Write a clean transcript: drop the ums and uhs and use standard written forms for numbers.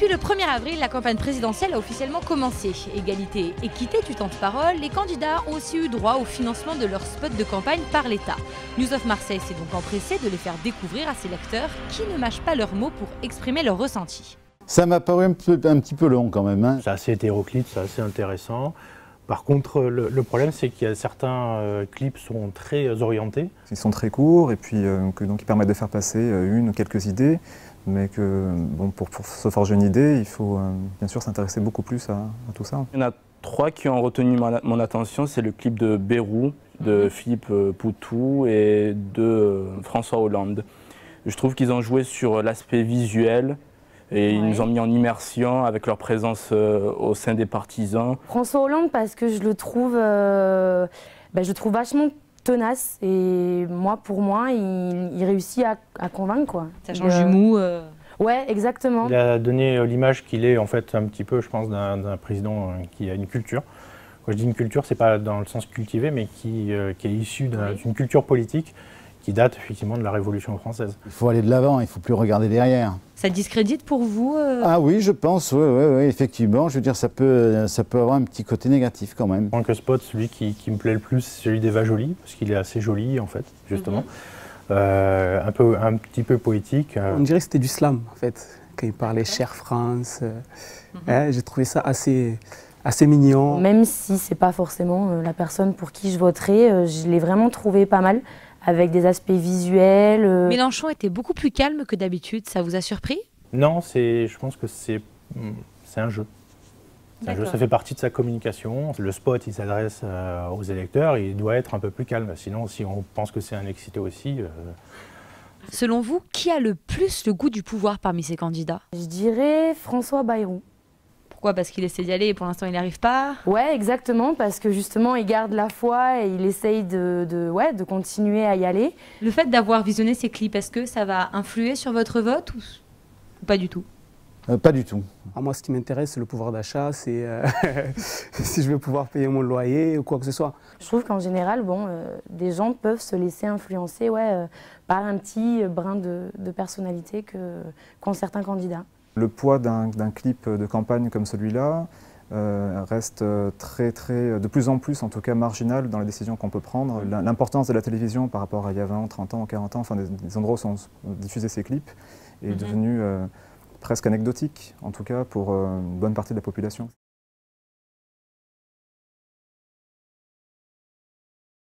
Depuis le 1er avril, la campagne présidentielle a officiellement commencé. Égalité et équité du temps de parole, les candidats ont aussi eu droit au financement de leurs spots de campagne par l'État. News of Marseille s'est donc empressé de les faire découvrir à ses lecteurs qui ne mâchent pas leurs mots pour exprimer leurs ressentis. Ça m'a paru un petit peu long quand même. C'est assez hétéroclite, c'est assez intéressant. Par contre, le problème, c'est qu'il y a certains clips sont très orientés. Ils sont très courts et puis donc ils permettent de faire passer une ou quelques idées, mais que bon, pour se forger une idée, il faut bien sûr s'intéresser beaucoup plus à tout ça. Il y en a 3 qui ont retenu mon attention, c'est le clip de Bérou, de Philippe Poutou et de François Hollande. Je trouve qu'ils ont joué sur l'aspect visuel. Et ils nous ont mis en immersion avec leur présence au sein des partisans. François Hollande parce que je le trouve vachement tenace et pour moi, il réussit à convaincre quoi. Ça change du mou. Ouais, exactement. Il a donné l'image qu'il est en fait un petit peu, je pense, d'un président qui a une culture. Quand je dis une culture, c'est pas dans le sens cultivé, mais qui est issu d'une culture politique qui date effectivement de la Révolution française. Il faut aller de l'avant, il ne faut plus regarder derrière. Ça discrédite pour vous Ah oui, je pense, oui, effectivement. Je veux dire, ça peut avoir un petit côté négatif quand même. En tant que spot, celui qui me plaît le plus, c'est celui d'Eva Joly, parce qu'il est assez joli en fait, justement. Un petit peu poétique. On dirait que c'était du slam en fait, quand il parlait Chère France. J'ai trouvé ça assez mignon. Même si c'est pas forcément la personne pour qui je voterai, je l'ai vraiment trouvé pas mal, avec des aspects visuels. Mélenchon était beaucoup plus calme que d'habitude, ça vous a surpris? Non, je pense que c'est un jeu. Un jeu, ça fait partie de sa communication. Le spot, il s'adresse aux électeurs, il doit être un peu plus calme. Sinon, si on pense que c'est un excité aussi... Selon vous, qui a le plus le goût du pouvoir parmi ces candidats? Je dirais François Bayrou. Pourquoi? Parce qu'il essaie d'y aller et pour l'instant il n'y arrive pas? Ouais, exactement, parce que justement il garde la foi et il essaye de continuer à y aller. Le fait d'avoir visionné ces clips, est-ce que ça va influer sur votre vote ou pas du tout? Pas du tout. Moi, ce qui m'intéresse, c'est le pouvoir d'achat, c'est si je veux pouvoir payer mon loyer ou quoi que ce soit. Je trouve qu'en général, des gens peuvent se laisser influencer par un petit brin de personnalité qu'ont certains candidats. Le poids d'un clip de campagne comme celui-là reste de plus en plus, en tout cas marginal dans les décisions qu'on peut prendre. L'importance de la télévision par rapport à il y a 20 ans, 30 ans, 40 ans, enfin des endroits où sont diffusés ces clips, est devenue presque anecdotique, en tout cas pour une bonne partie de la population.